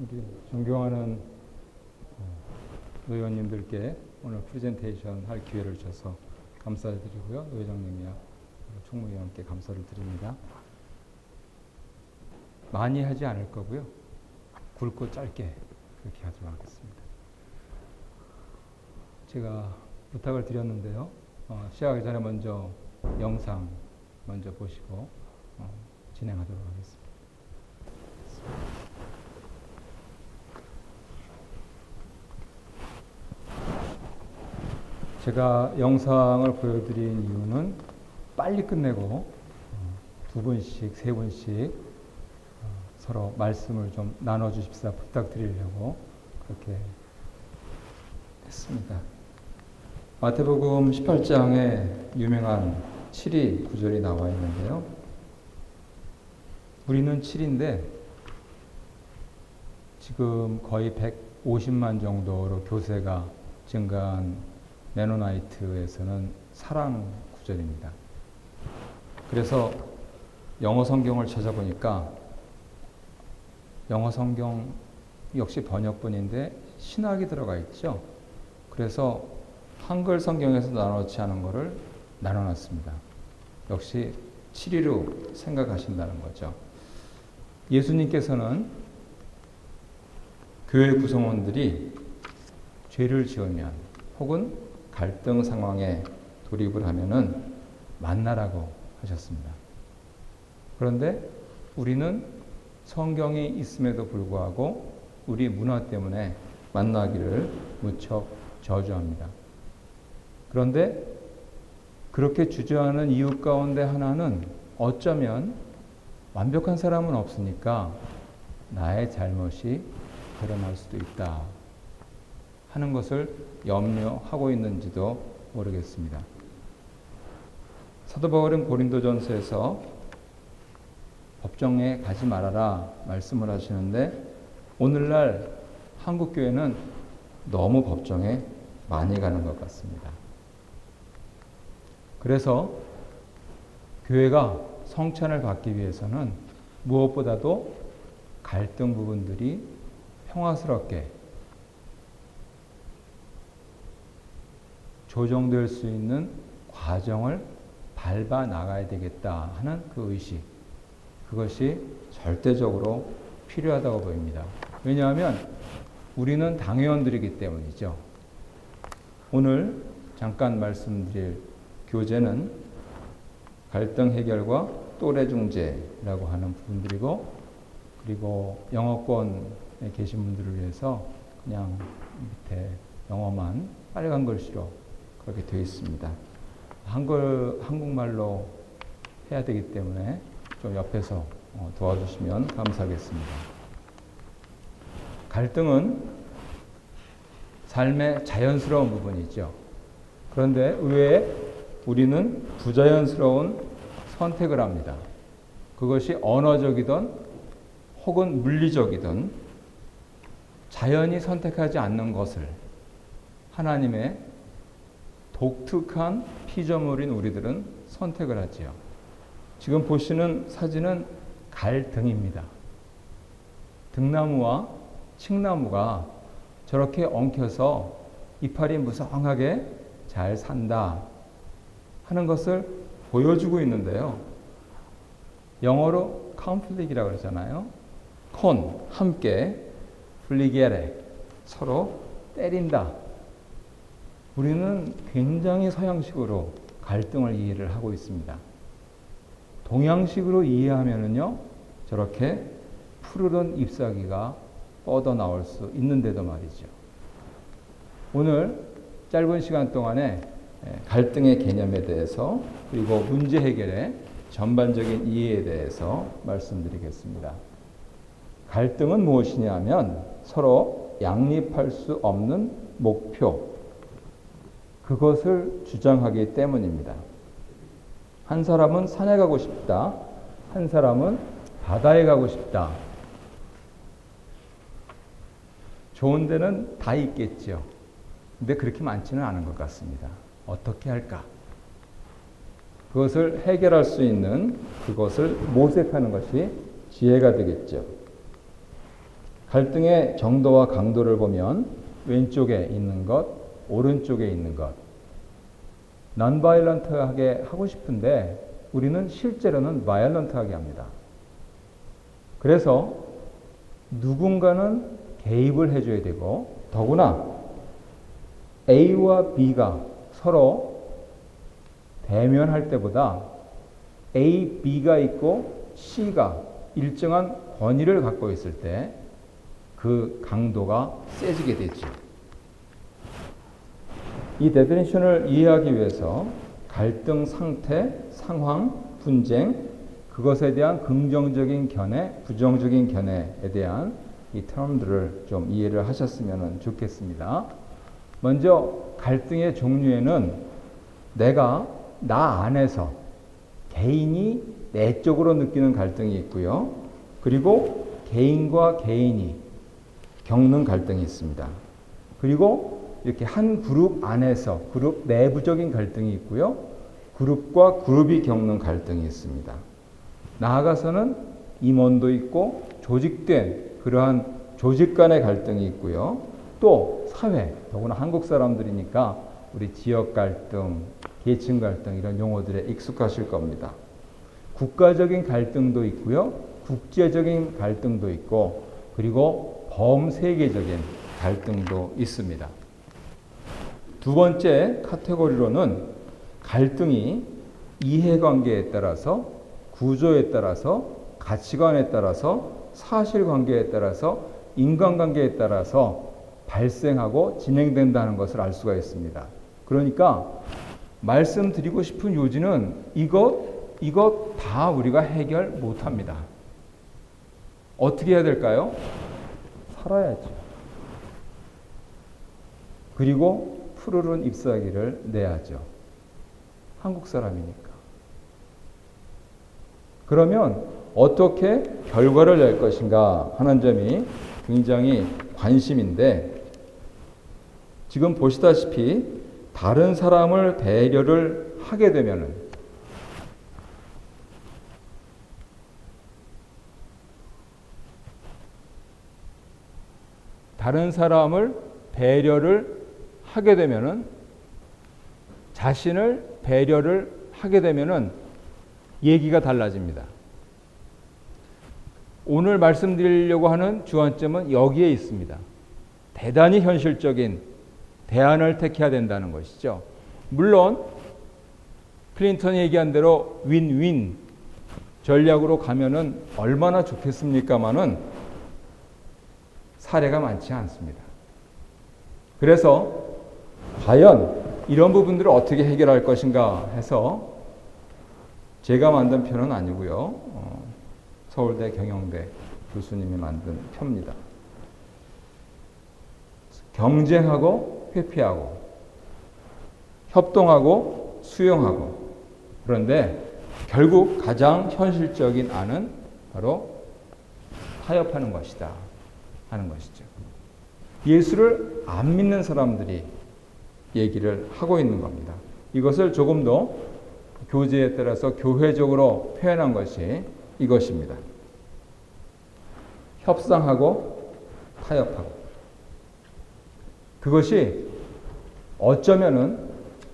우리 존경하는 노회원님들께 오늘 프레젠테이션 할 기회를 주셔서 감사드리고요. 노회장님이야 총무위원께 감사를 드립니다. 많이 하지 않을 거고요. 굵고 짧게 그렇게 하도록 하겠습니다. 제가 부탁을 드렸는데요. 시작하기 전에 먼저 영상 먼저 보시고 진행하도록 하겠습니다. 제가 영상을 보여드린 이유는 빨리 끝내고 두 분씩, 세 분씩 서로 말씀을 좀 나눠주십사 부탁드리려고 그렇게 했습니다. 마태복음 18장에 유명한 7위 구절이 나와 있는데요. 우리는 7인데 지금 거의 150만 정도로 교세가 증가한 메노나이트에서는 사랑 구절입니다. 그래서 영어 성경을 찾아보니까 영어 성경 역시 번역본인데 신학이 들어가 있죠. 그래서 한글 성경에서 나눠놓지 않은 것을 나눠놨습니다. 역시 7위로 생각하신다는 거죠. 예수님께서는 교회 구성원들이 죄를 지으면 혹은 갈등 상황에 돌입을 하면은 만나라고 하셨습니다. 그런데 우리는 성경이 있음에도 불구하고 우리 문화 때문에 만나기를 무척 저주합니다. 그런데 그렇게 주저하는 이유 가운데 하나는 어쩌면 완벽한 사람은 없으니까 나의 잘못이 드러날 수도 있다 하는 것을 염려하고 있는지도 모르겠습니다. 사도 바울은 고린도전서에서 법정에 가지 말아라 말씀을 하시는데 오늘날 한국 교회는 너무 법정에 많이 가는 것 같습니다. 그래서 교회가 성찬을 받기 위해서는 무엇보다도 갈등 부분들이 평화스럽게 조정될 수 있는 과정을 밟아 나가야 되겠다 하는 그 의식, 그것이 절대적으로 필요하다고 보입니다. 왜냐하면 우리는 당회원들이기 때문이죠. 오늘 잠깐 말씀드릴 교재는 갈등 해결과 또래 중재라고 하는 부분들이고, 그리고 영어권에 계신 분들을 위해서 그냥 밑에 영어만 빨간 글씨로 그렇게 되어 있습니다. 한국말로 해야 되기 때문에 좀 옆에서 도와주시면 감사하겠습니다. 갈등은 삶의 자연스러운 부분이죠. 그런데 의외에 우리는 부자연스러운 선택을 합니다. 그것이 언어적이든 혹은 물리적이든 자연히 선택하지 않는 것을 하나님의 독특한 피조물인 우리들은 선택을 하지요. 지금 보시는 사진은 갈등입니다. 등나무와 칡나무가 저렇게 엉켜서 이파리 무성하게 잘 산다 하는 것을 보여주고 있는데요. 영어로 conflict이라고 그러잖아요. con, 함께, fligere, 서로 때린다. 우리는 굉장히 서양식으로 갈등을 이해를 하고 있습니다. 동양식으로 이해하면은요, 저렇게 푸르른 잎사귀가 뻗어 나올 수 있는데도 말이죠. 오늘 짧은 시간 동안에 갈등의 개념에 대해서 그리고 문제 해결의 전반적인 이해에 대해서 말씀드리겠습니다. 갈등은 무엇이냐 하면 서로 양립할 수 없는 목표, 그것을 주장하기 때문입니다. 한 사람은 산에 가고 싶다. 한 사람은 바다에 가고 싶다. 좋은 데는 다 있겠죠. 근데 그렇게 많지는 않은 것 같습니다. 어떻게 할까? 그것을 해결할 수 있는 그것을 모색하는 것이 지혜가 되겠죠. 갈등의 정도와 강도를 보면 왼쪽에 있는 것, 오른쪽에 있는 것. non-violent하게 하고 싶은데 우리는 실제로는 violent하게 합니다. 그래서 누군가는 개입을 해줘야 되고 더구나 A와 B가 서로 대면할 때보다 A, B가 있고 C가 일정한 권위를 갖고 있을 때 그 강도가 세지게 되죠. 이 데피니션을 이해하기 위해서 갈등 상태, 상황, 분쟁, 그것에 대한 긍정적인 견해, 부정적인 견해에 대한 이 term들을 좀 이해를 하셨으면 좋겠습니다. 먼저 갈등의 종류에는 내가 나 안에서 개인이 내적으로 느끼는 갈등이 있고요. 그리고 개인과 개인이 겪는 갈등이 있습니다. 그리고 이렇게 한 그룹 안에서 그룹 내부적인 갈등이 있고요. 그룹과 그룹이 겪는 갈등이 있습니다. 나아가서는 임원도 있고 조직된 그러한 조직 간의 갈등이 있고요. 또 사회, 더구나 한국 사람들이니까 우리 지역 갈등, 계층 갈등 이런 용어들에 익숙하실 겁니다. 국가적인 갈등도 있고요. 국제적인 갈등도 있고 그리고 범세계적인 갈등도 있습니다. 두 번째 카테고리로는 갈등이 이해관계에 따라서 구조에 따라서 가치관에 따라서 사실관계에 따라서 인간관계에 따라서 발생하고 진행된다는 것을 알 수가 있습니다. 그러니까 말씀드리고 싶은 요지는 이것 다 우리가 해결 못합니다. 어떻게 해야 될까요? 살아야죠. 그리고 푸르른 잎사귀를 내야죠. 한국 사람이니까. 그러면 어떻게 결과를 낼 것인가 하는 점이 굉장히 관심인데 지금 보시다시피 다른 사람을 배려를 하게 되면은 다른 사람을 배려를 하게 되면은 자신을 배려를 하게 되면은 얘기가 달라집니다. 오늘 말씀드리려고 하는 주안점은 여기에 있습니다. 대단히 현실적인 대안을 택해야 된다는 것이죠. 물론 클린턴이 얘기한 대로 윈윈 전략으로 가면은 얼마나 좋겠습니까마는 사례가 많지 않습니다. 그래서 과연 이런 부분들을 어떻게 해결할 것인가 해서 제가 만든 표는 아니고요. 서울대 경영대 교수님이 만든 표입니다. 경쟁하고 회피하고 협동하고 수용하고 그런데 결국 가장 현실적인 안은 바로 타협하는 것이다 하는 것이죠. 예수를 안 믿는 사람들이 얘기를 하고 있는 겁니다. 이것을 조금 더 교재에 따라서 교회적으로 표현한 것이 이것입니다. 협상하고 타협하고 그것이 어쩌면은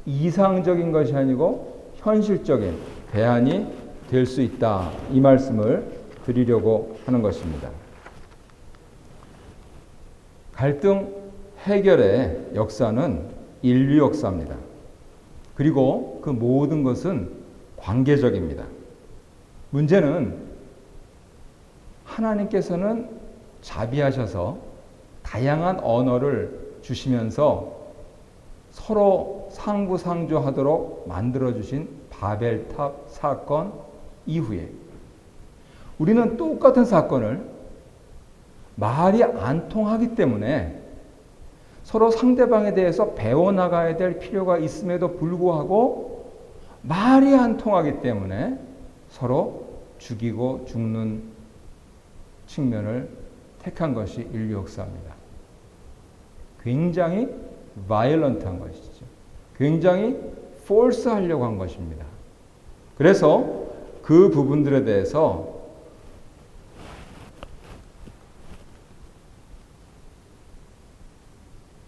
이상적인 것이 아니고 현실적인 대안이 될 수 있다. 이 말씀을 드리려고 하는 것입니다. 갈등 해결의 역사는 인류 역사입니다. 그리고 그 모든 것은 관계적입니다. 문제는 하나님께서는 자비하셔서 다양한 언어를 주시면서 서로 상부상조하도록 만들어주신 바벨탑 사건 이후에 우리는 똑같은 사건을 말이 안 통하기 때문에 서로 상대방에 대해서 배워나가야 될 필요가 있음에도 불구하고 말이 안 통하기 때문에 서로 죽이고 죽는 측면을 택한 것이 인류 역사입니다. 굉장히 바이올런트한 것이죠. 굉장히 force 하려고 한 것입니다. 그래서 그 부분들에 대해서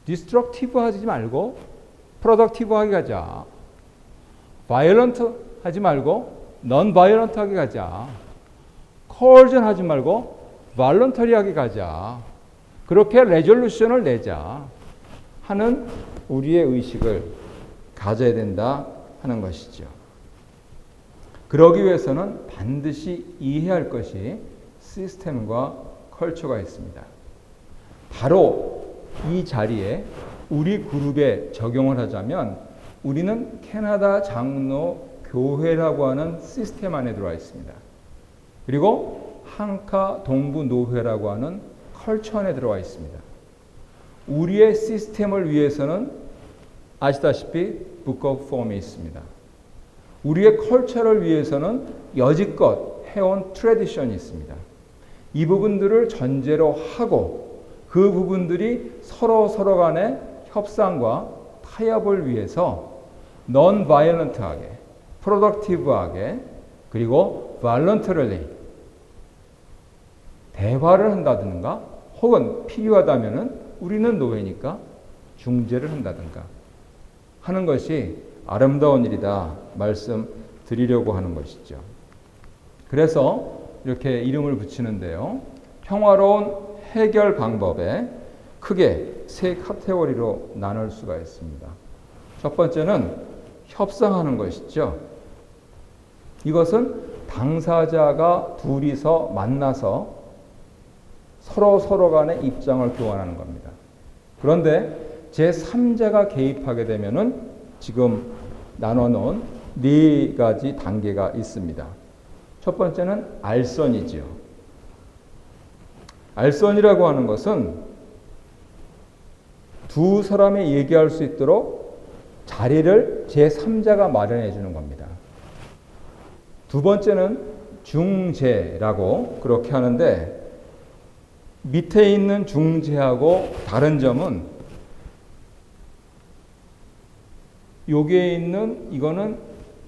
디스트럭티브 하지 말고 프로덕티브 하게 가자. 바이올런트 하지 말고 넌 바이올런트 하게 가자. 코어전 하지 말고 발런터리 하게 가자. 그렇게 레졸루션을 내자 하는 우리의 의식을 가져야 된다 하는 것이죠. 그러기 위해서는 반드시 이해해야 할 것이 시스템과 컬처가 있습니다. 바로 이 자리에 우리 그룹에 적용을 하자면 우리는 캐나다 장로 교회라고 하는 시스템 안에 들어와 있습니다. 그리고 한카 동부 노회라고 하는 컬처 안에 들어와 있습니다. 우리의 시스템을 위해서는 아시다시피 Book of Form이 있습니다. 우리의 컬처를 위해서는 여지껏 해온 트래디션이 있습니다. 이 부분들을 전제로 하고 그 부분들이 서로 간의 협상과 타협을 위해서 non violent하게, productive하게, 그리고 voluntarily 대화를 한다든가 혹은 필요하다면은 우리는 노예니까 중재를 한다든가 하는 것이 아름다운 일이다 말씀드리려고 하는 것이죠. 그래서 이렇게 이름을 붙이는데요. 평화로운 해결 방법에 크게 세 카테고리로 나눌 수가 있습니다. 첫 번째는 협상하는 것이죠. 이것은 당사자가 둘이서 만나서 서로 간의 입장을 교환하는 겁니다. 그런데 제3자가 개입하게 되면은 지금 나눠놓은 네 가지 단계가 있습니다. 첫 번째는 알선이지요. 알선이라고 하는 것은 두 사람이 얘기할 수 있도록 자리를 제3자가 마련해 주는 겁니다. 두 번째는 중재라고 그렇게 하는데 밑에 있는 중재하고 다른 점은 여기에 있는 이거는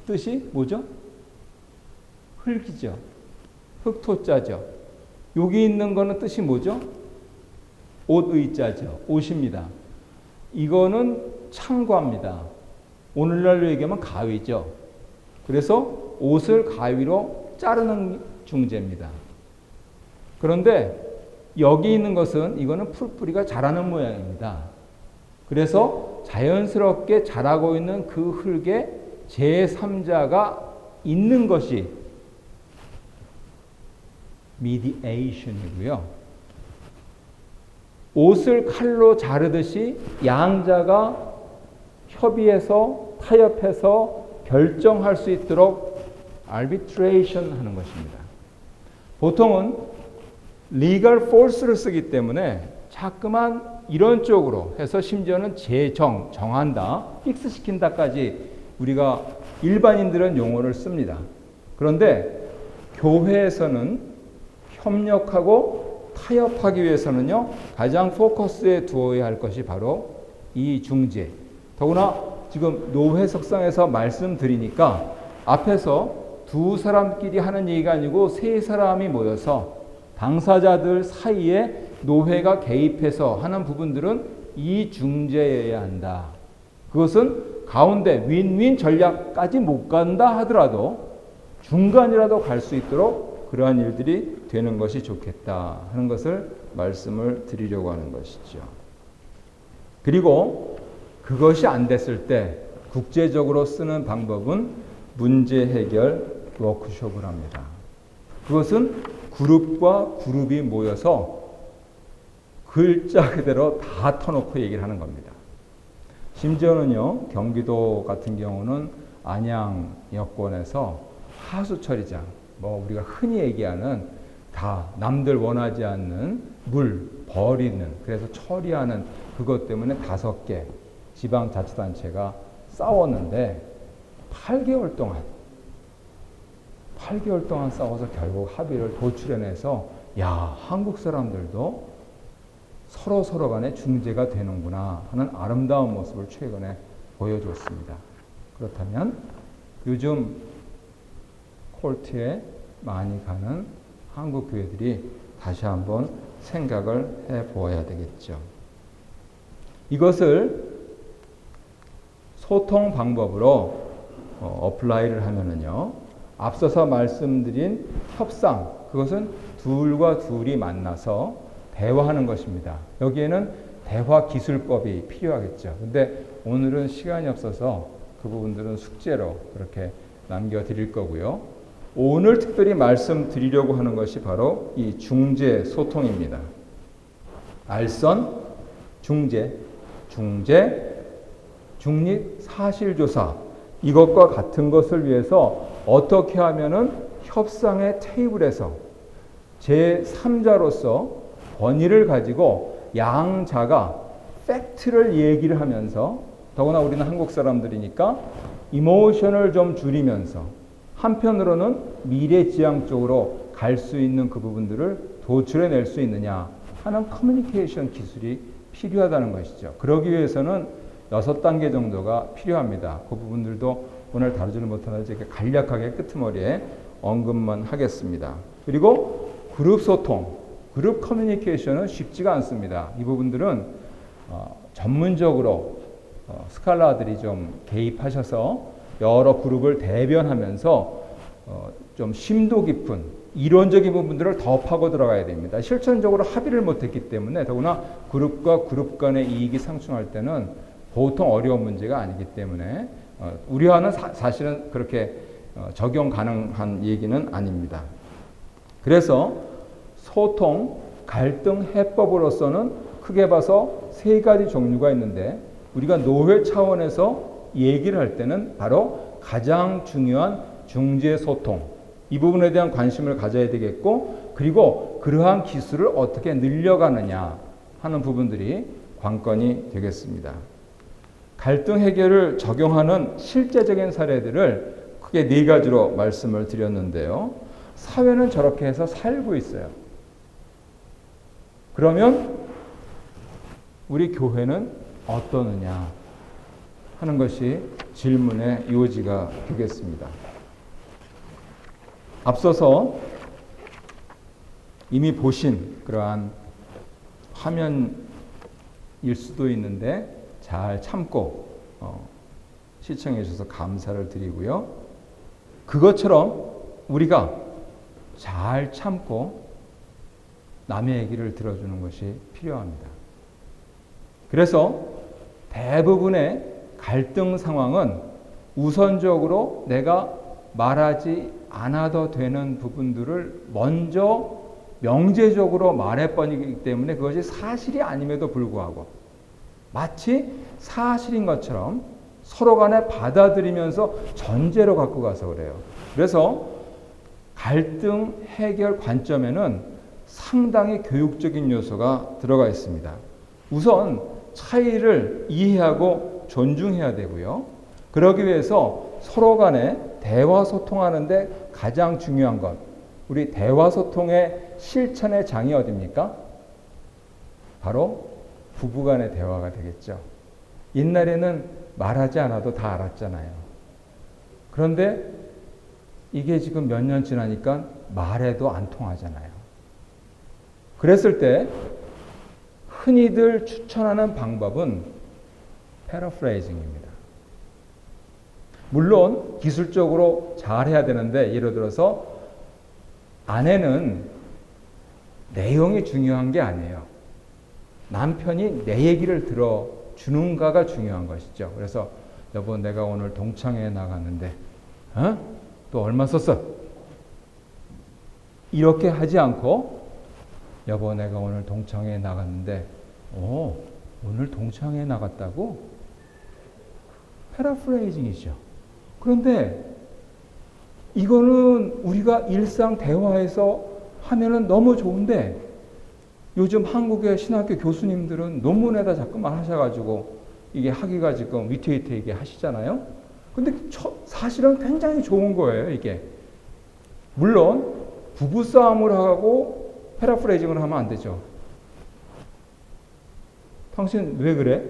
뜻이 뭐죠? 흙이죠. 흙토자죠. 여기 있는 거는 뜻이 뭐죠? 옷의자죠. 옷입니다. 이거는 창과입니다. 오늘날로 얘기하면 가위죠. 그래서 옷을 가위로 자르는 중재입니다. 그런데 여기 있는 것은 이거는 풀뿌리가 자라는 모양입니다. 그래서 자연스럽게 자라고 있는 그 흙에 제3자가 있는 것이 미디에이션이고요. 옷을 칼로 자르듯이 양자가 협의해서 타협해서 결정할 수 있도록 arbitration 하는 것입니다. 보통은 legal force를 쓰기 때문에 자꾸만 이런 쪽으로 해서 심지어는 정한다, 픽스시킨다까지 우리가 일반인들은 용어를 씁니다. 그런데 교회에서는 협력하고 타협하기 위해서는요, 가장 포커스에 두어야 할 것이 바로 이 중재. 더구나 지금 노회 석상에서 말씀드리니까 앞에서 두 사람끼리 하는 얘기가 아니고 세 사람이 모여서 당사자들 사이에 노회가 개입해서 하는 부분들은 이 중재여야 한다. 그것은 가운데 윈윈 전략까지 못 간다 하더라도 중간이라도 갈 수 있도록 그러한 일들이 되는 것이 좋겠다 하는 것을 말씀을 드리려고 하는 것이죠. 그리고 그것이 안 됐을 때 국제적으로 쓰는 방법은 문제 해결 워크숍을 합니다. 그것은 그룹과 그룹이 모여서 글자 그대로 다 터놓고 얘기를 하는 겁니다. 심지어는요, 경기도 같은 경우는 안양 여권에서 하수처리장, 우리가 흔히 얘기하는 다 남들 원하지 않는 물 버리는, 그래서 처리하는 그것 때문에 5개 지방자치단체가 싸웠는데 8개월 동안 싸워서 결국 합의를 도출해내서 한국 사람들도 서로 간에 중재가 되는구나 하는 아름다운 모습을 최근에 보여줬습니다. 그렇다면 요즘 콜트에 많이 가는 한국 교회들이 다시 한번 생각을 해보아야 되겠죠. 이것을 소통 방법으로 어플라이를 하면은요, 앞서서 말씀드린 협상, 그것은 둘과 둘이 만나서 대화하는 것입니다. 여기에는 대화 기술법이 필요하겠죠. 근데 오늘은 시간이 없어서 그 부분들은 숙제로 그렇게 남겨드릴 거고요. 오늘 특별히 말씀드리려고 하는 것이 바로 이 중재 소통입니다. 알선, 중재, 중립, 사실조사, 이것과 같은 것을 위해서 어떻게 하면은 협상의 테이블에서 제3자로서 권위를 가지고 양자가 팩트를 얘기를 하면서, 더구나 우리는 한국 사람들이니까 이모션을 좀 줄이면서 한편으로는 미래지향적으로 갈 수 있는 그 부분들을 도출해낼 수 있느냐 하는 커뮤니케이션 기술이 필요하다는 것이죠. 그러기 위해서는 6단계 정도가 필요합니다. 그 부분들도 오늘 다루지는 못하는 이렇게 간략하게 끄트머리에 언급만 하겠습니다. 그리고 그룹 소통, 그룹 커뮤니케이션은 쉽지가 않습니다. 이 부분들은 전문적으로 스칼라들이 좀 개입하셔서 여러 그룹을 대변하면서 좀 심도 깊은 이론적인 부분들을 더 파고 들어가야 됩니다. 실천적으로 합의를 못했기 때문에, 더구나 그룹과 그룹 간의 이익이 상충할 때는 보통 어려운 문제가 아니기 때문에 우리와는 사실은 그렇게 적용 가능한 얘기는 아닙니다. 그래서 소통, 갈등 해법으로서는 크게 봐서 3가지 종류가 있는데, 우리가 노회 차원에서 얘기를 할 때는 바로 가장 중요한 중재 소통, 이 부분에 대한 관심을 가져야 되겠고, 그리고 그러한 기술을 어떻게 늘려가느냐 하는 부분들이 관건이 되겠습니다. 갈등 해결을 적용하는 실제적인 사례들을 크게 4가지로 말씀을 드렸는데요. 사회는 저렇게 해서 살고 있어요. 그러면 우리 교회는 어떠느냐 하는 것이 질문의 요지가 되겠습니다. 앞서서 이미 보신 그러한 화면일 수도 있는데 잘 참고 시청해 주셔서 감사를 드리고요. 그것처럼 우리가 잘 참고 남의 얘기를 들어주는 것이 필요합니다. 그래서 대부분의 갈등 상황은 우선적으로 내가 말하지 않아도 되는 부분들을 먼저 명제적으로 말해버리기 때문에 그것이 사실이 아님에도 불구하고 마치 사실인 것처럼 서로 간에 받아들이면서 전제로 갖고 가서 그래요. 그래서 갈등 해결 관점에는 상당히 교육적인 요소가 들어가 있습니다. 우선 차이를 이해하고 존중해야 되고요. 그러기 위해서 서로 간에 대화 소통하는데 가장 중요한 것, 우리 대화 소통의 실천의 장이 어디입니까? 바로 부부 간의 대화가 되겠죠. 옛날에는 말하지 않아도 다 알았잖아요. 그런데 이게 지금 몇 년 지나니까 말해도 안 통하잖아요. 그랬을 때 흔히들 추천하는 방법은 패러프레이징입니다. 물론 기술적으로 잘해야 되는데, 예를 들어서 아내는 내용이 중요한 게 아니에요. 남편이 내 얘기를 들어주는가가 중요한 것이죠. 그래서 여보, 내가 오늘 동창회에 나갔는데 또 얼마 썼어? 이렇게 하지 않고, 여보, 내가 오늘 동창회에 나갔는데 오늘 동창회에 나갔다고? 패러프레이징이죠. 그런데 이거는 우리가 일상 대화에서 하면은 너무 좋은데, 요즘 한국의 신학교 교수님들은 논문에다 자꾸만 하셔가지고 이게 하기가 지금 위태위태하게 하시잖아요. 근데 사실은 굉장히 좋은 거예요, 이게. 물론 부부싸움을 하고 패러프레이징을 하면 안 되죠. 당신 왜 그래?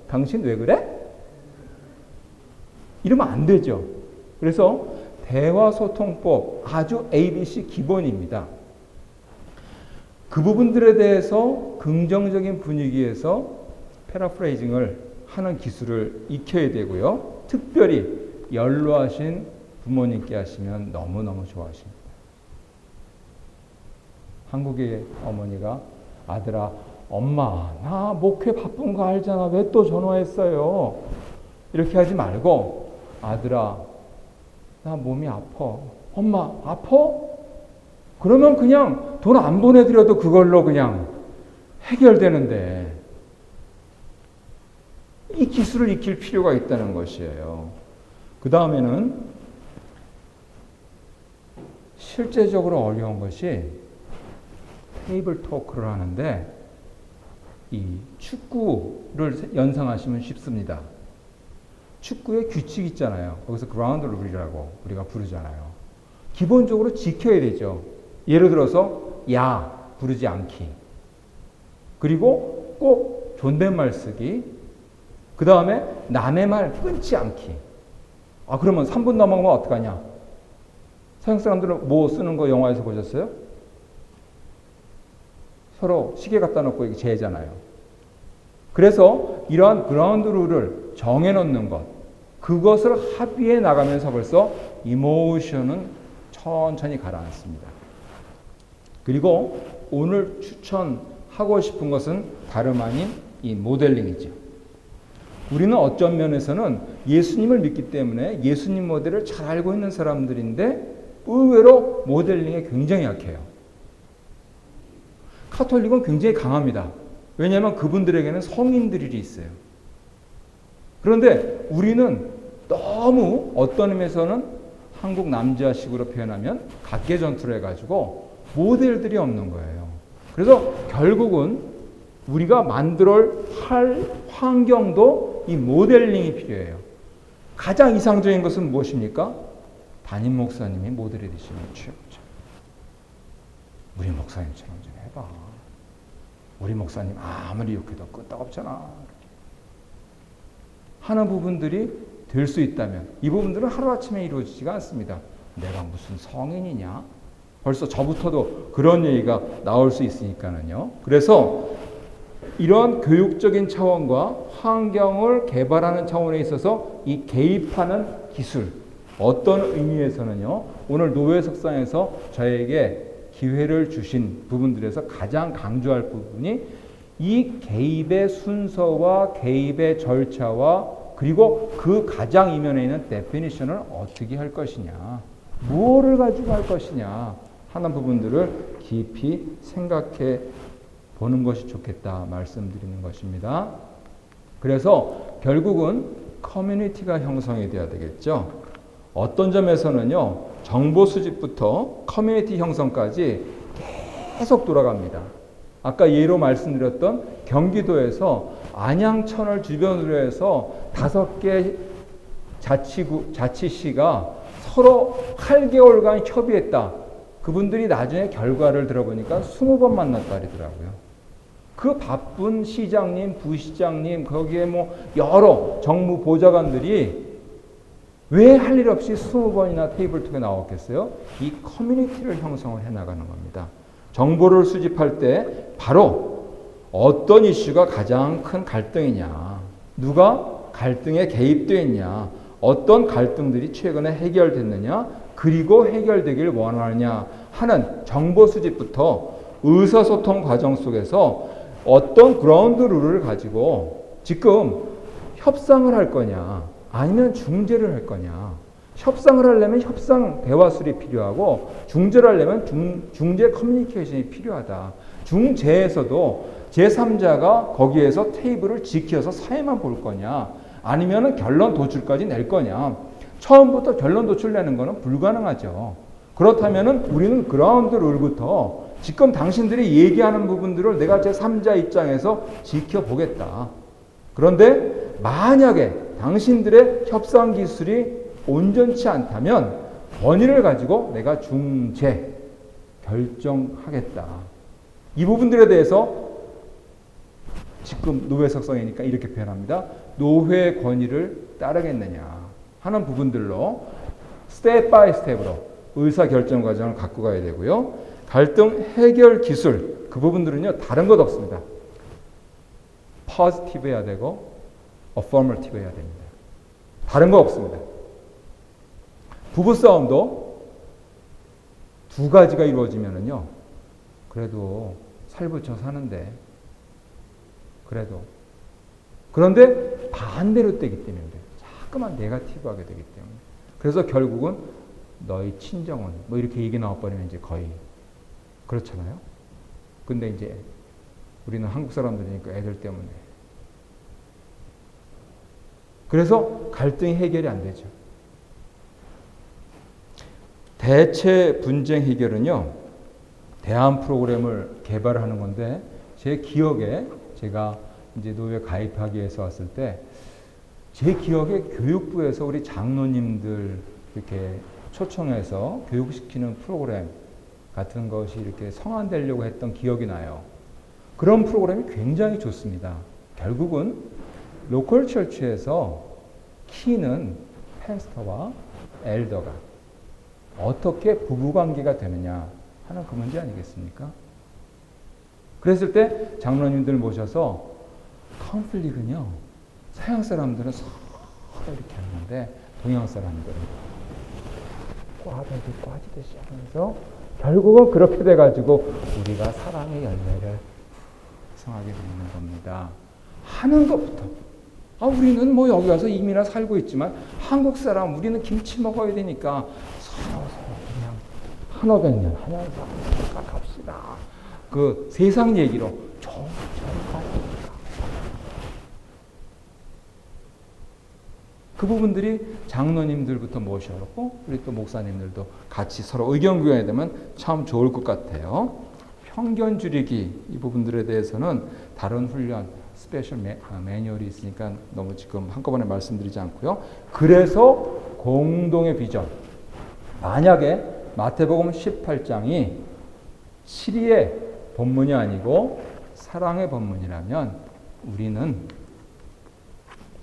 당신 왜 그래? 이러면 안 되죠. 그래서 대화소통법 아주 ABC 기본입니다. 그 부분들에 대해서 긍정적인 분위기에서 패러프레이징을 하는 기술을 익혀야 되고요. 특별히 연로하신 부모님께 하시면 너무너무 좋아하십니다. 한국의 어머니가 아들아, 엄마, 나 목회 바쁜 거 알잖아. 왜 또 전화했어요? 이렇게 하지 말고, 아들아, 나 몸이 아파. 엄마, 아파? 그러면 그냥 돈 안 보내드려도 그걸로 그냥 해결되는데, 이 기술을 익힐 필요가 있다는 것이에요. 그 다음에는 실제적으로 어려운 것이 테이블 토크를 하는데, 이 축구를 연상하시면 쉽습니다. 축구의 규칙 있잖아요. 거기서 그라운드 룰이라고 우리가 부르잖아요. 기본적으로 지켜야 되죠. 예를 들어서 야 부르지 않기, 그리고 꼭 존댓말 쓰기, 그 다음에 남의 말 끊지 않기. 그러면 3분 넘어가면 어떡하냐? 서양 사람들은 뭐 쓰는 거 영화에서 보셨어요? 서로 시계 갖다 놓고 이게 재잖아요. 그래서 이러한 그라운드 룰을 정해놓는 것, 그것을 합의해 나가면서 벌써 이모션은 천천히 가라앉습니다. 그리고 오늘 추천하고 싶은 것은 다름 아닌 이 모델링이죠. 우리는 어떤 면에서는 예수님을 믿기 때문에 예수님 모델을 잘 알고 있는 사람들인데 의외로 모델링에 굉장히 약해요. 카톨릭은 굉장히 강합니다. 왜냐하면 그분들에게는 성인들이 있어요. 그런데 우리는 너무 어떤 의미에서는 한국 남자식으로 표현하면 각계전투를 해가지고 모델들이 없는 거예요. 그래서 결국은 우리가 만들어야 할 환경도 이 모델링이 필요해요. 가장 이상적인 것은 무엇입니까? 담임 목사님이 모델이 되시면 최고죠. 우리 목사님처럼 좀 해봐. 우리 목사님 아무리 욕해도 끄떡없잖아. 하는 부분들이 될 수 있다면 이 부분들은 하루아침에 이루어지지가 않습니다. 내가 무슨 성인이냐? 벌써 저부터도 그런 얘기가 나올 수 있으니까는요. 그래서 이런 교육적인 차원과 환경을 개발하는 차원에 있어서 이 개입하는 기술, 어떤 의미에서는요, 오늘 노회 석상에서 저에게 기회를 주신 부분들에서 가장 강조할 부분이 이 개입의 순서와 개입의 절차와 그리고 그 가장 이면에 있는 데피니션을 어떻게 할 것이냐, 무엇을 가지고 할 것이냐 하는 부분들을 깊이 생각해 보는 것이 좋겠다 말씀드리는 것입니다. 그래서 결국은 커뮤니티가 형성이 되어야 되겠죠. 어떤 점에서는요, 정보 수집부터 커뮤니티 형성까지 계속 돌아갑니다. 아까 예로 말씀드렸던 경기도에서 안양천을 주변으로 해서 5개 자치시가 서로 8개월간 협의했다. 그분들이 나중에 결과를 들어보니까 20번 만났다 그러더라고요. 그 바쁜 시장님, 부시장님, 거기에 뭐 여러 정무 보좌관들이 왜 할 일 없이 20번이나 테이블톡에 나왔겠어요? 이 커뮤니티를 형성을 해나가는 겁니다. 정보를 수집할 때 바로 어떤 이슈가 가장 큰 갈등이냐, 누가 갈등에 개입되어 있냐, 어떤 갈등들이 최근에 해결됐느냐, 그리고 해결되길 원하느냐 하는 정보 수집부터 의사소통 과정 속에서 어떤 그라운드 룰을 가지고 지금 협상을 할 거냐, 아니면 중재를 할 거냐. 협상을 하려면 협상 대화술이 필요하고, 중재를 하려면 중재 커뮤니케이션이 필요하다. 중재에서도 제3자가 거기에서 테이블을 지켜서 사회만 볼 거냐, 아니면 결론 도출까지 낼 거냐. 처음부터 결론 도출 내는 것은 불가능하죠. 그렇다면 우리는 그라운드 룰부터 지금 당신들이 얘기하는 부분들을 내가 제3자 입장에서 지켜보겠다. 그런데 만약에 당신들의 협상 기술이 온전치 않다면 권위를 가지고 내가 중재 결정하겠다. 이 부분들에 대해서 지금 노회 석상이니까 이렇게 표현합니다. 노회 권위를 따르겠느냐 하는 부분들로 스텝 바이 스텝으로 의사결정 과정을 갖고 가야 되고요. 갈등 해결 기술, 그 부분들은요, 다른 것 없습니다. positive 해야 되고, affirmative 해야 됩니다. 다른 거 없습니다. 부부싸움도 두 가지가 이루어지면은요, 그래도 살붙여 사는데, 그런데 반대로 되기 때문에 자꾸만 네거티브하게 되기 때문에. 그래서 결국은 너희 친정은 뭐 이렇게 얘기 나와버리면 이제 거의 그렇잖아요. 근데 이제 우리는 한국 사람들이니까 애들 때문에. 그래서 갈등이 해결이 안 되죠. 대체 분쟁 해결은요, 대안 프로그램을 개발하는 건데, 제 기억에 제가 이제 노예 가입하기 위해서 왔을 때, 제 기억에 교육부에서 우리 장로님들 이렇게 초청해서 교육시키는 프로그램 같은 것이 이렇게 성안되려고 했던 기억이 나요. 그런 프로그램이 굉장히 좋습니다. 결국은 로컬 처치에서 키는 패스터와 엘더가 어떻게 부부관계가 되느냐 하는 그 문제 아니겠습니까? 그랬을 때 장로님들 모셔서 컨플릭은요, 서양 사람들은 서로 이렇게 하는데 동양 사람들은 꽈지듯이 하면서 결국은 그렇게 돼가지고 우리가 사랑의 열매를 성하게 되는 겁니다. 하는 것부터. 우리는 뭐 여기 와서 이민아 살고 있지만 한국 사람 우리는 김치 먹어야 되니까 서로 그냥 한오백 년 하면서 갑시다. 그 세상 얘기로 좋은 가니까. 그 부분들이 장로님들부터 모셔놓고 우리 또 목사님들도 같이 서로 의견 교환이 되면 참 좋을 것 같아요. 편견 줄이기 이 부분들에 대해서는 다른 훈련 스페셜 매뉴얼이 있으니까 너무 지금 한꺼번에 말씀드리지 않고요. 그래서 공동의 비전. 만약에 마태복음 18장이 치리의 본문이 아니고 사랑의 본문이라면 우리는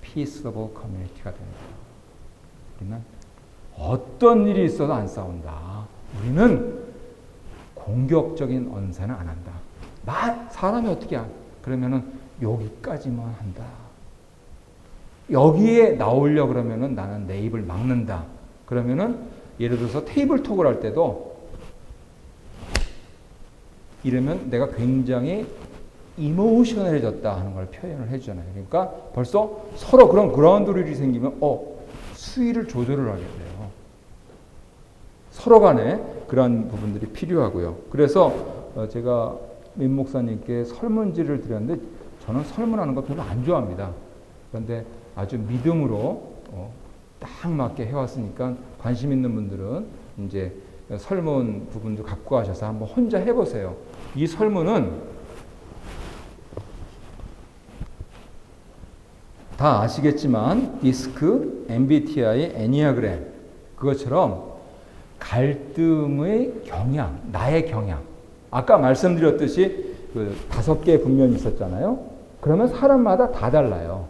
peaceable community가 됩니다. 우리는 어떤 일이 있어도 안 싸운다. 우리는 공격적인 언사는 안 한다. 사람이 어떻게 그러면은 여기까지만 한다. 여기에 나오려 그러면은 나는 내 입을 막는다. 그러면은 예를 들어서 테이블 톡을 할 때도 이러면 내가 굉장히 이모셔널해졌다 하는 걸 표현을 해주잖아요. 그러니까 벌써 서로 그런 그라운드 룰이 생기면 수위를 조절을 하게 돼요. 서로 간에 그런 부분들이 필요하고요. 그래서 제가 민 목사님께 설문지를 드렸는데 저는 설문하는 거 별로 안 좋아합니다. 그런데 아주 믿음으로 딱 맞게 해왔으니까 관심 있는 분들은 이제 설문 부분도 갖고 가셔서 한번 혼자 해보세요. 이 설문은 다 아시겠지만 디스크, MBTI, 애니아그램 그것처럼 갈등의 경향, 나의 경향. 아까 말씀드렸듯이 그 5개의 분면이 있었잖아요. 그러면 사람마다 다 달라요.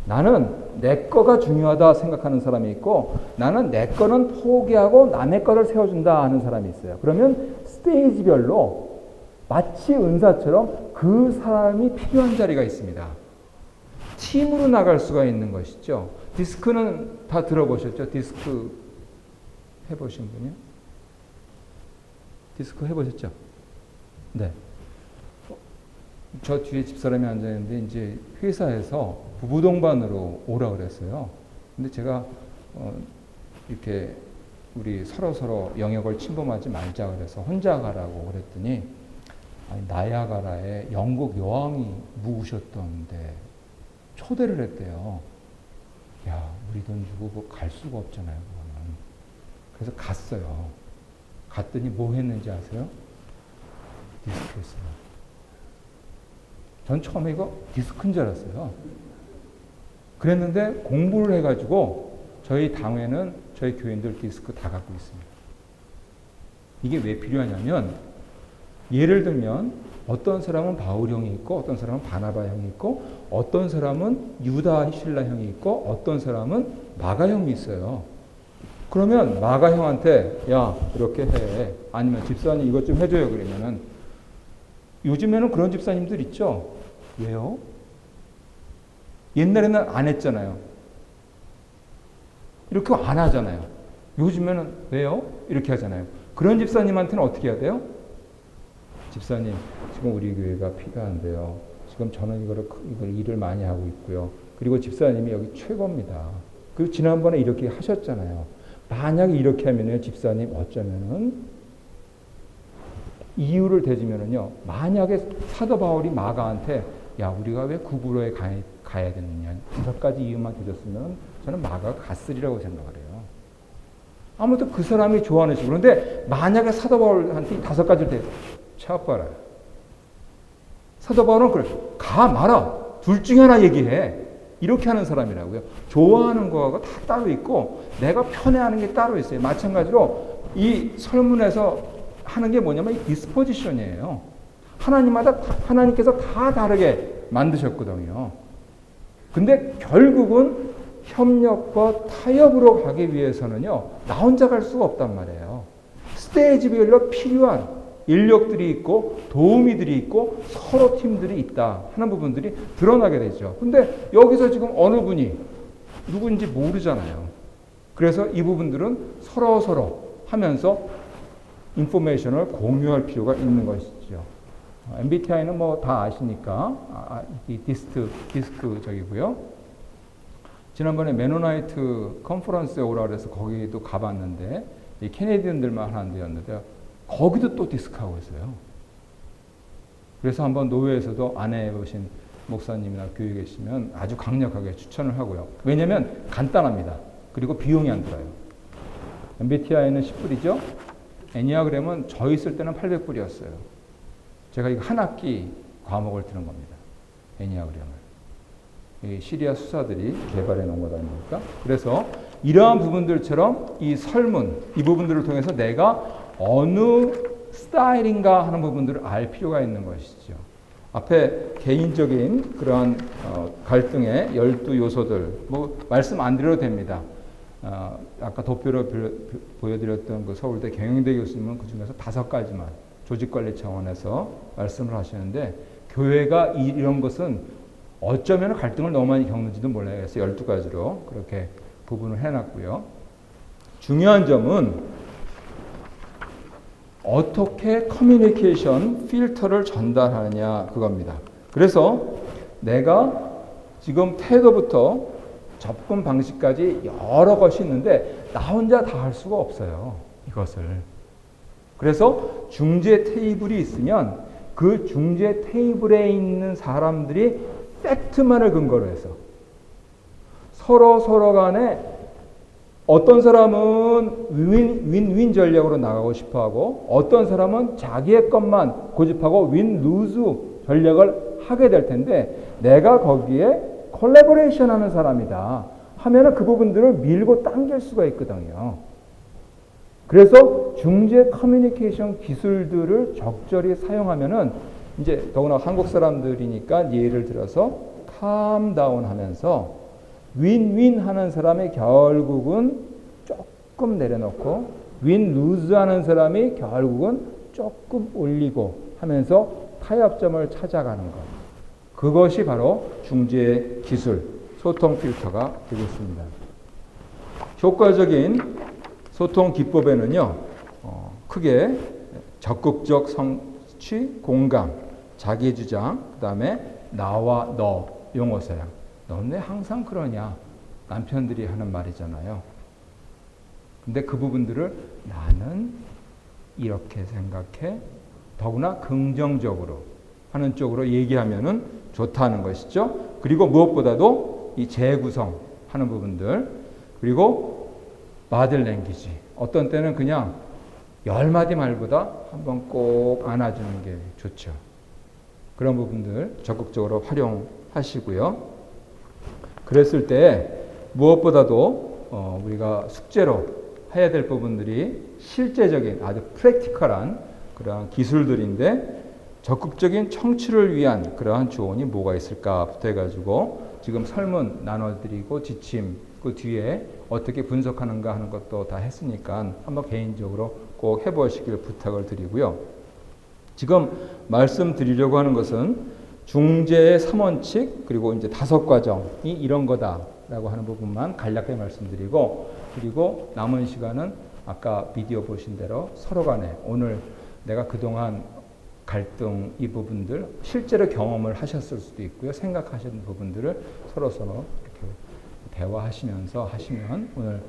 나는 내 거가 중요하다 생각하는 사람이 있고 나는 내 거는 포기하고 남의 거를 세워준다 하는 사람이 있어요. 그러면 스테이지별로 마치 은사처럼 그 사람이 필요한 자리가 있습니다. 팀으로 나갈 수가 있는 것이죠. 디스크는 다 들어보셨죠? 디스크 해보신 분이요? 디스크 해보셨죠? 네. 저 뒤에 집사람이 앉아있는데 이제 회사에서 부부 동반으로 오라 그랬어요. 근데 제가 이렇게 우리 서로 영역을 침범하지 말자 그래서 혼자 가라고 그랬더니 나야가라에 영국 여왕이 묵으셨던데 초대를 했대요. 야, 우리 돈 주고 갈 수가 없잖아요, 그거는. 그래서 갔어요. 갔더니 뭐 했는지 아세요? 디스크 했어요. 전 처음에 이거 디스크인 줄 알았어요. 그랬는데 공부를 해가지고 저희 당회는 저희 교인들 디스크 다 갖고 있습니다. 이게 왜 필요하냐면 예를 들면 어떤 사람은 바울 형이 있고 어떤 사람은 바나바 형이 있고 어떤 사람은 유다 신라 형이 있고 어떤 사람은 마가 형이 있어요. 그러면 마가 형한테 야 이렇게 해. 아니면 집사님 이것 좀 해줘요. 그러면은 요즘에는 그런 집사님들 있죠. 왜요? 옛날에는 안 했잖아요. 이렇게 안 하잖아요. 요즘에는 왜요? 이렇게 하잖아요. 그런 집사님한테는 어떻게 해야 돼요? 집사님, 지금 우리 교회가 필요한데요. 지금 저는 이걸 일을 많이 하고 있고요. 그리고 집사님이 여기 최고입니다. 그리고 지난번에 이렇게 하셨잖아요. 만약에 이렇게 하면요, 집사님 어쩌면은 이유를 대주면은요, 만약에 사도 바울이 마가한테 야, 우리가 왜 구부로에 가야 되느냐 5가지 이유만 대줬으면 저는 마가가 갔으리라고 생각을 해요. 아무튼 그 사람이 좋아하는 식으로. 그런데 만약에 사도 바울한테 5가지를 대줘. 차봐라. 사도 바울은 그래. 가 마라. 둘 중에 하나 얘기해. 이렇게 하는 사람이라고요. 좋아하는 거하고 다 따로 있고 내가 편애하는 게 따로 있어요. 마찬가지로 이 설문에서 하는 게 뭐냐면 디스포지션이에요. 하나님께서 다 다르게 만드셨거든요. 근데 결국은 협력과 타협으로 가기 위해서는요, 나 혼자 갈 수가 없단 말이에요. 스테이지별로 필요한 인력들이 있고 도우미들이 있고 서로 팀들이 있다 하는 부분들이 드러나게 되죠. 근데 여기서 지금 어느 분이 누구인지 모르잖아요. 그래서 이 부분들은 서로 하면서 인포메이션을 공유할 필요가 있는 것이죠. MBTI는 뭐 다 아시니까 이 디스크 저기고요. 지난번에 메노나이트 컨퍼런스에 오라 그래서 거기도 가봤는데 이 캐네디언들만 하는 데였는데 거기도 또 디스크하고 있어요. 그래서 한번 노회에서도 안 해보신 목사님이나 교회 계시면 아주 강력하게 추천을 하고요. 왜냐하면 간단합니다. 그리고 비용이 안 들어요. MBTI는 10불이죠. 애니아그램은 저 있을 때는 800불이었어요. 제가 이거 한 학기 과목을 들은 겁니다. 애니아그램을. 이 시리아 수사들이 개발해 놓은 것 아닙니까? 그래서 이러한 부분들처럼 이 설문, 이 부분들을 통해서 내가 어느 스타일인가 하는 부분들을 알 필요가 있는 것이죠. 앞에 개인적인 그러한 갈등의 12요소들, 뭐 말씀 안 드려도 됩니다. 아까 도표로 보여드렸던 그 서울대 경영대 교수님은 그 중에서 5가지만 조직관리 차원에서 말씀을 하시는데 교회가 이런 것은 어쩌면 갈등을 너무 많이 겪는지도 몰라요. 그래서 12가지로 그렇게 부분을 해놨고요. 중요한 점은 어떻게 커뮤니케이션 필터를 전달하느냐 그겁니다. 그래서 내가 지금 태도부터 접근 방식까지 여러 것이 있는데 나 혼자 다 할 수가 없어요. 이것을. 그래서 중재 테이블이 있으면 그 중재 테이블에 있는 사람들이 팩트만을 근거로 해서 서로 간에 어떤 사람은 윈윈 전략으로 나가고 싶어하고 어떤 사람은 자기의 것만 고집하고 윈루즈 전략을 하게 될 텐데 내가 거기에 콜라보레이션 하는 사람이다 하면은 그 부분들을 밀고 당길 수가 있거든요. 그래서 중재 커뮤니케이션 기술들을 적절히 사용하면은 이제 더구나 한국 사람들이니까 예를 들어서 캄다운 하면서 윈윈 하는 사람이 결국은 조금 내려놓고 윈루즈 하는 사람이 결국은 조금 올리고 하면서 타협점을 찾아가는 것. 그것이 바로 중재 기술, 소통 필터가 되겠습니다. 효과적인 소통 기법에는요, 크게 적극적 성취, 공감, 자기주장, 그 다음에 나와 너, 용어사양. 너네 항상 그러냐? 남편들이 하는 말이잖아요. 근데 그 부분들을 나는 이렇게 생각해. 더구나 긍정적으로 하는 쪽으로 얘기하면은 좋다는 것이죠. 그리고 무엇보다도 이 재구성 하는 부분들, 그리고 바디 랭귀지. 어떤 때는 그냥 10마디 말보다 한번 꼭 안아주는 게 좋죠. 그런 부분들 적극적으로 활용하시고요. 그랬을 때 무엇보다도 우리가 숙제로 해야 될 부분들이 실제적인 아주 프랙티컬한 그러한 기술들인데 적극적인 청취를 위한 그러한 조언이 뭐가 있을까부터 해가지고 지금 설문 나눠드리고 지침 그 뒤에 어떻게 분석하는가 하는 것도 다 했으니까 한번 개인적으로 꼭 해보시길 부탁을 드리고요. 지금 말씀드리려고 하는 것은 중재의 3원칙 그리고 이제 5과정이 이런 거다라고 하는 부분만 간략하게 말씀드리고, 그리고 남은 시간은 아까 비디오 보신 대로 서로 간에 오늘 내가 그동안 갈등 이 부분들 실제로 경험을 하셨을 수도 있고요. 생각하시는 부분들을 서로서로 이렇게 대화하시면서 하시면 오늘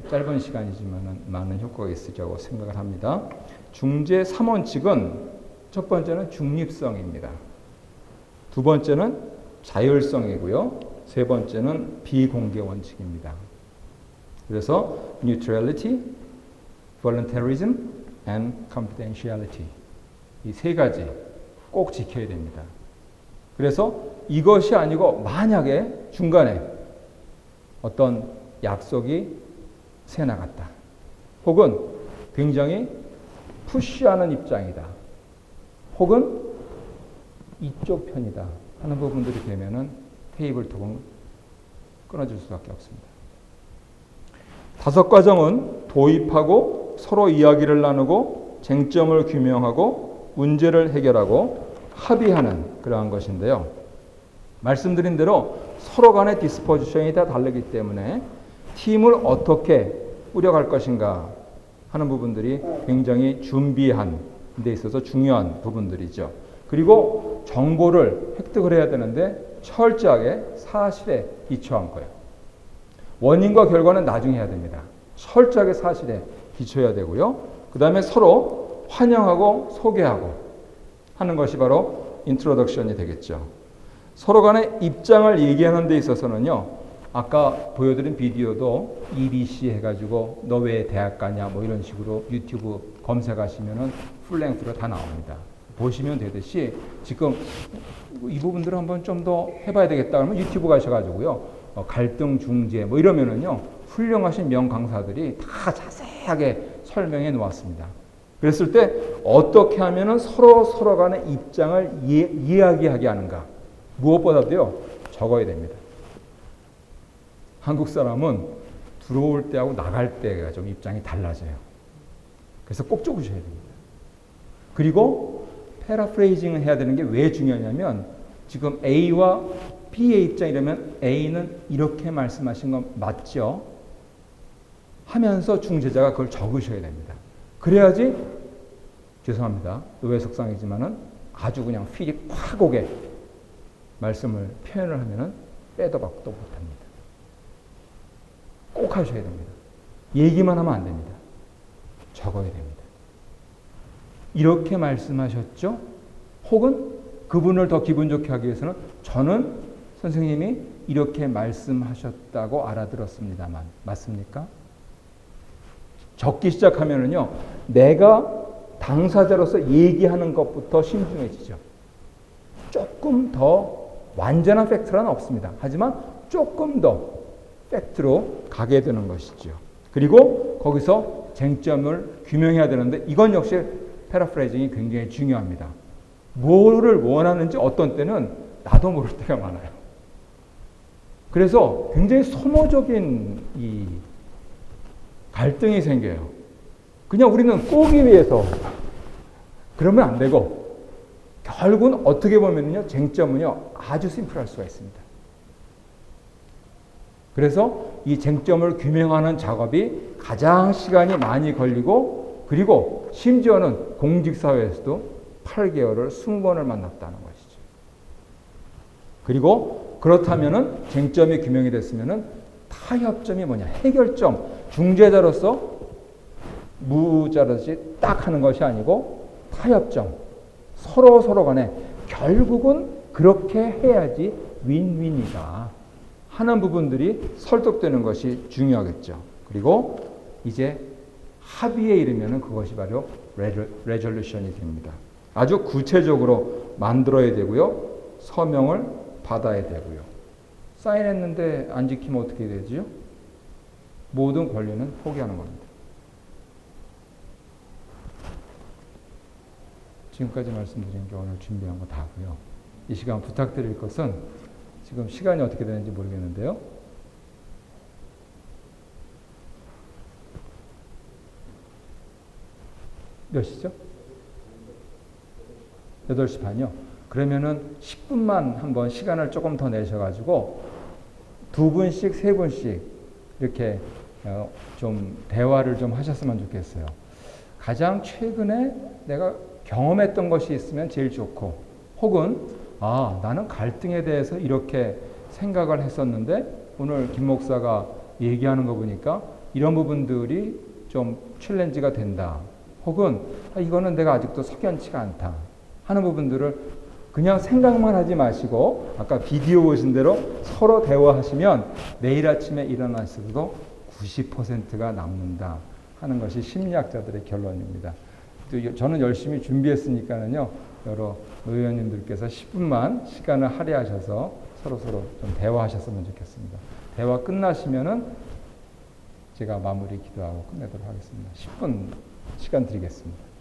짧은 시간이지만 많은 효과가 있으리라고 생각을 합니다. 중재 3원칙은 첫 번째는 중립성입니다. 두 번째는 자율성이고요. 세 번째는 비공개 원칙입니다. 그래서 neutrality, voluntarism, and confidentiality 이 세 가지 꼭 지켜야 됩니다. 그래서 이것이 아니고 만약에 중간에 어떤 약속이 새 나갔다. 혹은 굉장히 푸시하는 입장이다. 혹은 이쪽 편이다 하는 부분들이 되면은 테이블 톡은 끊어질 수밖에 없습니다. 5과정은 도입하고 서로 이야기를 나누고 쟁점을 규명하고 문제를 해결하고 합의하는 그러한 것인데요. 말씀드린 대로 서로 간의 디스포지션이 다 다르기 때문에 팀을 어떻게 꾸려갈 것인가 하는 부분들이 굉장히 준비한 데 있어서 중요한 부분들이죠. 그리고 정보를 획득을 해야 되는데 철저하게 사실에 기초한 거예요. 원인과 결과는 나중에 해야 됩니다. 철저하게 사실에 기초해야 되고요. 그 다음에 서로 환영하고 소개하고 하는 것이 바로 인트로덕션이 되겠죠. 서로 간의 입장을 얘기하는 데 있어서는요. 아까 보여드린 비디오도 EBC 해가지고 너 왜 대학 가냐 뭐 이런 식으로 유튜브 검색하시면은 풀랭크로 다 나옵니다. 보시면 되듯이 지금 이 부분들을 한번 좀 더 해봐야 되겠다 그러면 유튜브 가셔가지고요. 갈등 중재 뭐 이러면은요. 훌륭하신 명강사들이 다 자세하게 설명해 놓았습니다. 그랬을 때 어떻게 하면은 서로 간의 입장을 이야기하게 하는가. 무엇보다도요. 적어야 됩니다. 한국 사람은 들어올 때하고 나갈 때가 좀 입장이 달라져요. 그래서 꼭 적으셔야 됩니다. 그리고 패러프레이징을 해야 되는 게 왜 중요하냐면 지금 A와 B의 입장이라면 A는 이렇게 말씀하신 건 맞죠? 하면서 중재자가 그걸 적으셔야 됩니다. 그래야지 죄송합니다. 노예석상이지만은 아주 그냥 필이 확 오게 말씀을 표현을 하면은 빼도 박도 못합니다. 꼭 하셔야 됩니다. 얘기만 하면 안 됩니다. 적어야 됩니다. 이렇게 말씀하셨죠? 혹은 그분을 더 기분 좋게 하기 위해서는 저는 선생님이 이렇게 말씀하셨다고 알아들었습니다만 맞습니까? 적기 시작하면은요. 내가 당사자로서 얘기하는 것부터 신중해지죠. 조금 더 완전한 팩트는 없습니다. 하지만 조금 더 팩트로 가게 되는 것이죠. 그리고 거기서 쟁점을 규명해야 되는데 이건 역시 패러프레이징이 굉장히 중요합니다. 뭐를 원하는지 어떤 때는 나도 모를 때가 많아요. 그래서 굉장히 소모적인 이 갈등이 생겨요. 그냥 우리는 꼬기 위해서 그러면 안 되고 결국은 어떻게 보면요 쟁점은요 아주 심플할 수가 있습니다. 그래서 이 쟁점을 규명하는 작업이 가장 시간이 많이 걸리고 그리고 심지어는 공직사회에서도 8개월을 승무원을 만났다는 것이죠. 그리고 그렇다면은 쟁점이 규명이 됐으면은 타협점이 뭐냐 해결점 중재자로서 무자르지 딱 하는 것이 아니고 타협점 서로 간에 결국은 그렇게 해야지 윈윈이다 하는 부분들이 설득되는 것이 중요하겠죠. 그리고 이제 합의에 이르면 그것이 바로 레졸루션이 됩니다. 아주 구체적으로 만들어야 되고요. 서명을 받아야 되고요. 사인했는데 안 지키면 어떻게 되죠? 모든 권리는 포기하는 겁니다. 지금까지 말씀드린 게 오늘 준비한 거 다고요. 이 시간 부탁드릴 것은 지금 시간이 어떻게 되는지 모르겠는데요. 몇 시죠? 8시 반이요? 그러면은 10분만 한번 시간을 조금 더 내셔가지고 2분씩, 3분씩 이렇게 좀 대화를 좀 하셨으면 좋겠어요. 가장 최근에 내가 경험했던 것이 있으면 제일 좋고, 혹은 나는 갈등에 대해서 이렇게 생각을 했었는데 오늘 김 목사가 얘기하는 거 보니까 이런 부분들이 좀 챌린지가 된다. 혹은 이거는 내가 아직도 석연치가 않다 하는 부분들을 그냥 생각만 하지 마시고 아까 비디오 보신 대로 서로 대화하시면 내일 아침에 일어났어도 90%가 남는다 하는 것이 심리학자들의 결론입니다. 또 저는 열심히 준비했으니까는요, 여러 의원님들께서 10분만 시간을 할애하셔서 서로 좀 대화하셨으면 좋겠습니다. 대화 끝나시면은 제가 마무리 기도하고 끝내도록 하겠습니다. 10분 시간 드리겠습니다.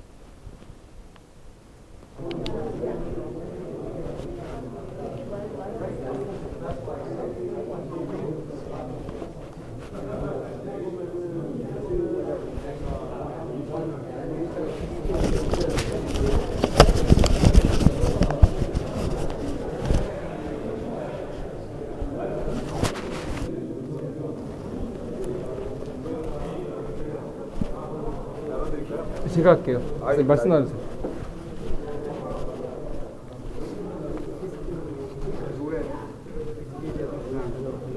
제가 할게요. 말씀 나주세요.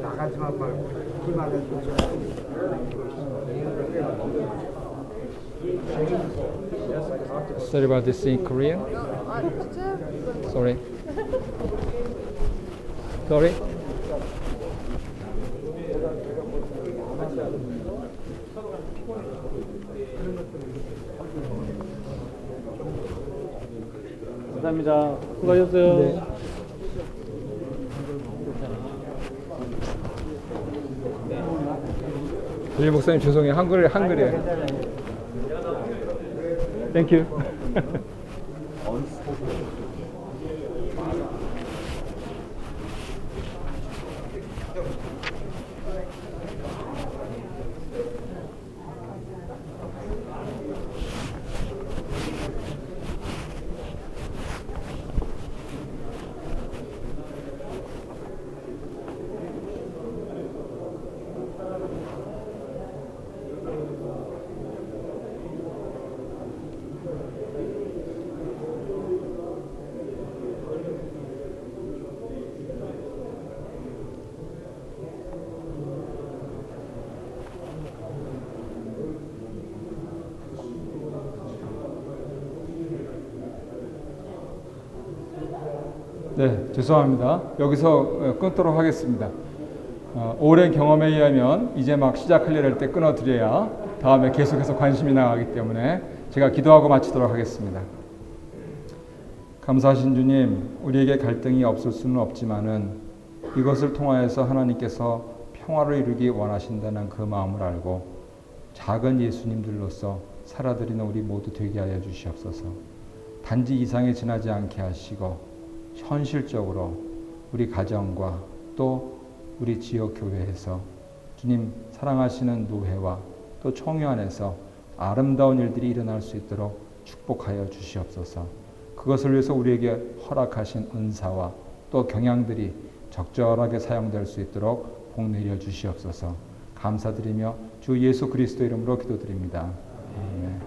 나가지만 말고 희망을 Sorry about this in Korean. Sorry. Sorry. 감사합니다. 수고하셨어요. 네. 일 목사님 죄송해요. 한글이에요. Thank you. 네, 죄송합니다. 여기서 끊도록 하겠습니다. 오랜 경험에 의하면 이제 막 시작하려 할 때 끊어드려야 다음에 계속해서 관심이 나가기 때문에 제가 기도하고 마치도록 하겠습니다. 감사하신 주님, 우리에게 갈등이 없을 수는 없지만은 이것을 통하여서 하나님께서 평화를 이루기 원하신다는 그 마음을 알고 작은 예수님들로서 살아드리는 우리 모두 되게 하여 주시옵소서. 단지 이상에 지나지 않게 하시고 현실적으로 우리 가정과 또 우리 지역 교회에서 주님 사랑하시는 노회와 또 총회 안에서 아름다운 일들이 일어날 수 있도록 축복하여 주시옵소서. 그것을 위해서 우리에게 허락하신 은사와 또 경향들이 적절하게 사용될 수 있도록 복 내려 주시옵소서. 감사드리며 주 예수 그리스도 이름으로 기도드립니다. 아멘.